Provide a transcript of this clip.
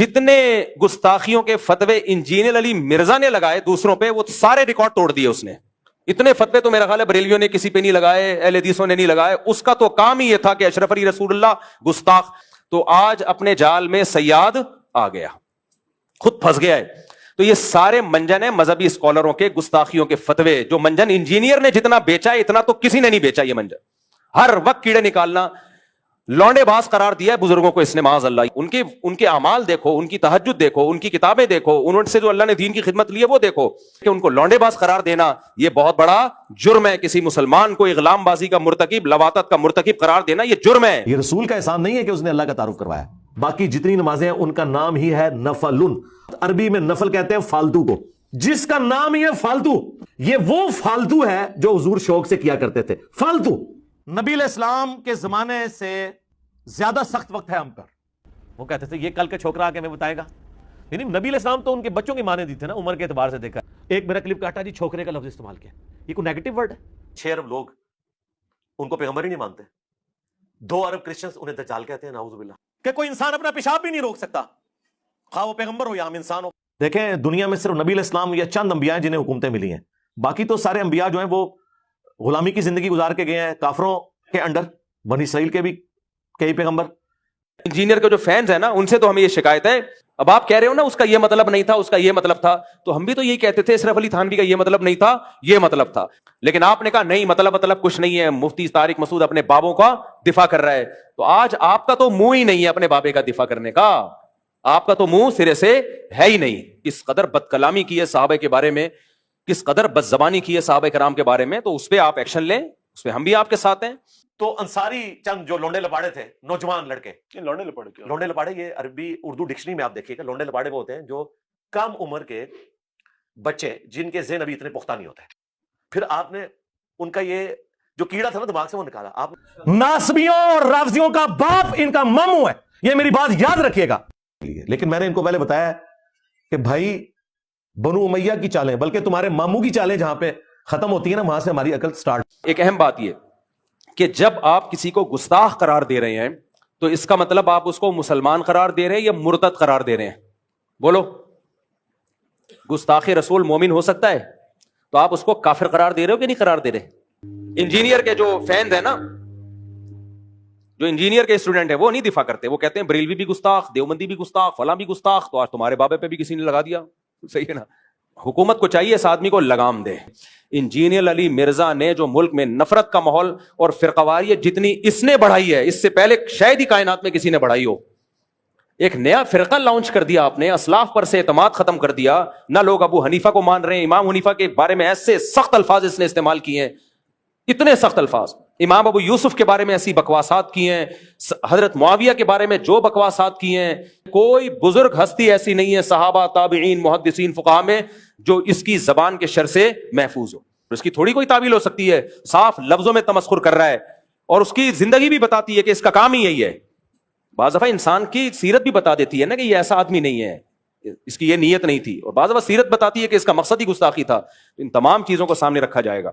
جتنے گستاخیوں کے فتوے انجینئر علی مرزا نے لگائے دوسروں پہ وہ سارے ریکارڈ توڑ دیے اس نے. اتنے فتوے تو میرا خیال ہے بریلیوں نے کسی پہ نہیں لگائے, اہل حدیثوں نے نہیں لگائے. اس کا تو کام ہی یہ تھا کہ اشرف علی رسول اللہ گستاخ. تو آج اپنے جال میں سیاد آ گیا, خود پھنس گیا ہے. تو یہ سارے منجن ہیں مذہبی اسکالروں کے گستاخیوں کے فتوے. جو منجن انجینئر نے جتنا بیچا ہے اتنا تو کسی نے نہیں بیچا. یہ منجن ہر وقت کیڑے نکالنا, لونڈے باز قرار دیا ہے بزرگوں کو اس نے معاذ اللہ. ان کے اعمال دیکھو, ان کی تہجد دیکھو, ان کی کتابیں دیکھو, ان سے جو اللہ نے دین کی خدمت لی ہے وہ دیکھو, کہ ان کو لونڈے باز قرار دینا یہ بہت بڑا جرم ہے. کسی مسلمان کو اغلام بازی کا مرتکب, لواطت کا مرتکب قرار دینا یہ جرم ہے. یہ رسول کا احسان نہیں ہے کہ اس نے اللہ کا تعارف کروایا. باقی جتنی نمازیں ہیں ان کا نام ہی ہے نفل. عربی میں نفل کہتے ہیں فالتو کو. جس کا نام ہی ہے فالتو, یہ وہ فالتو ہے جو حضور شوق سے کیا کرتے تھے. فالتو نبی علیہ السلام کے زمانے سے زیادہ سخت وقت ہے ہم پر. وہ کہتے تھے یہ کل کے چھوکرا آ کے ہمیں بتائے گا. یعنی نبی علیہ السلام تو ان کے بچوں کی مانے دی تھے نا, عمر کے اعتبار سے دیکھا. ایک میرا کلپ کاٹا جی چھوکرے کا لفظ استعمال کیا, یہ کوئی نیگیٹو ورڈ ہے؟ 6 ارب لوگ ان کو پیغمبر ہی نہیں مانتے. 2 ارب کرسچنز انہیں دجال کہتے ہیں نعوذ باللہ. کہ کوئی انسان اپنا پیشاب بھی نہیں روک سکتا, خواہ وہ پیغمبر ہو یا عام انسان ہو. دیکھیں دنیا میں صرف نبی علیہ السلام یا چند انبیاء ہیں جنہیں حکومتیں ملی ہیں. باقی تو سارے انبیاء جو ہیں وہ غلامی کی زندگی گزار کے گئے ہیں کافروں کے انڈر. بنی اسرائیل کے بھی کئی پیغمبر. انجینئر کے جو فینز ہیں نا ان سے تو ہمیں یہ شکایت ہے. اب آپ کہہ رہے ہو نا اس کا یہ مطلب نہیں تھا, اس کا یہ مطلب تھا, تو ہم بھی تو یہی کہتے تھے اشرف علی تھانوی کا یہ مطلب نہیں تھا, یہ مطلب تھا. لیکن آپ نے کہا نہیں مطلب کچھ نہیں ہے, مفتی طارق مسعود اپنے بابوں کا دفاع کر رہا ہے. تو آج آپ کا تو منہ ہی نہیں ہے اپنے بابے کا دفاع کرنے کا. آپ کا تو منہ سرے سے ہے ہی نہیں. کس قدر بد کلامی کی ہے صحابہ کے بارے میں, کس قدر بد زبانی کی ہے صحابہ کرام کے بارے میں. تو اس پہ آپ ایکشن لیں, اس پہ ہم بھی آپ کے ساتھ ہیں. تو انصاری چند جو لونڈے لپاڑے تھے, نوجوان لڑکے. لونڈے لپاڑے یہ عربی اردو ڈکشنری میں آپ دیکھیے گا, لونڈے لپاڑے وہ ہوتے ہیں جو کم عمر کے بچے جن کے ذہن ابھی اتنے پختہ نہیں ہوتے. پھر آپ نے ان کا یہ جو کیڑا تھا نا دماغ سے وہ نکالا. آپ ناسبیوں اور رافضیوں کا باپ ان کا ماموں ہے, یہ میری بات یاد رکھیے گا. لیکن میں نے ان کو پہلے بتایا کہ بھائی بنو امیہ کی چالیں, بلکہ تمہارے ماموں کی چالیں جہاں پہ ختم ہوتی ہے نا وہاں سے ہماری عقل سٹارٹ. ایک اہم بات یہ کہ جب آپ کسی کو گستاخ قرار دے رہے ہیں تو اس کا مطلب آپ اس کو مسلمان قرار دے رہے ہیں یا مرتد قرار دے رہے ہیں؟ بولو. گستاخ رسول مومن ہو سکتا ہے, تو آپ اس کو کافر قرار دے رہے ہو کہ نہیں قرار دے رہے؟ انجینئر کے جو فینز ہیں نا, جو انجینئر کے اسٹوڈنٹ ہیں وہ نہیں دفاع کرتے, وہ کہتے ہیں بریلوی بھی گستاخ, دیوبندی بھی گستاخ, فلاں بھی گستاخ. تو آج تمہارے بابے پہ بھی کسی نے لگا دیا. صحیح ہے نا. حکومت کو چاہیے اس آدمی کو لگام دے. انجینئر علی مرزا نے جو ملک میں نفرت کا ماحول اور فرقواریت جتنی اس نے بڑھائی ہے, اس سے پہلے شاید ہی کائنات میں کسی نے بڑھائی ہو. ایک نیا فرقہ لانچ کر دیا آپ نے, اسلاف پر سے اعتماد ختم کر دیا. نہ لوگ ابو حنیفہ کو مان رہے ہیں, امام حنیفہ کے بارے میں ایسے سخت الفاظ اس نے استعمال کیے ہیں, اتنے سخت الفاظ. امام ابو یوسف کے بارے میں ایسی بکواسات کی ہیں, حضرت معاویہ کے بارے میں جو بکواسات کی ہیں. کوئی بزرگ ہستی ایسی نہیں ہے صحابہ, تابعین, محدثین, فقہاء میں جو اس کی زبان کے شر سے محفوظ ہو. اس کی تھوڑی کوئی تعویل ہو سکتی ہے. صاف لفظوں میں تمسخر کر رہا ہے, اور اس کی زندگی بھی بتاتی ہے کہ اس کا کام ہی یہی ہے. بعض دفعہ انسان کی سیرت بھی بتا دیتی ہے نا کہ یہ ایسا آدمی نہیں ہے, اس کی یہ نیت نہیں تھی, اور بعض دفعہ سیرت بتاتی ہے کہ اس کا مقصد ہی گستاخی تھا. ان تمام چیزوں کو سامنے رکھا جائے گا.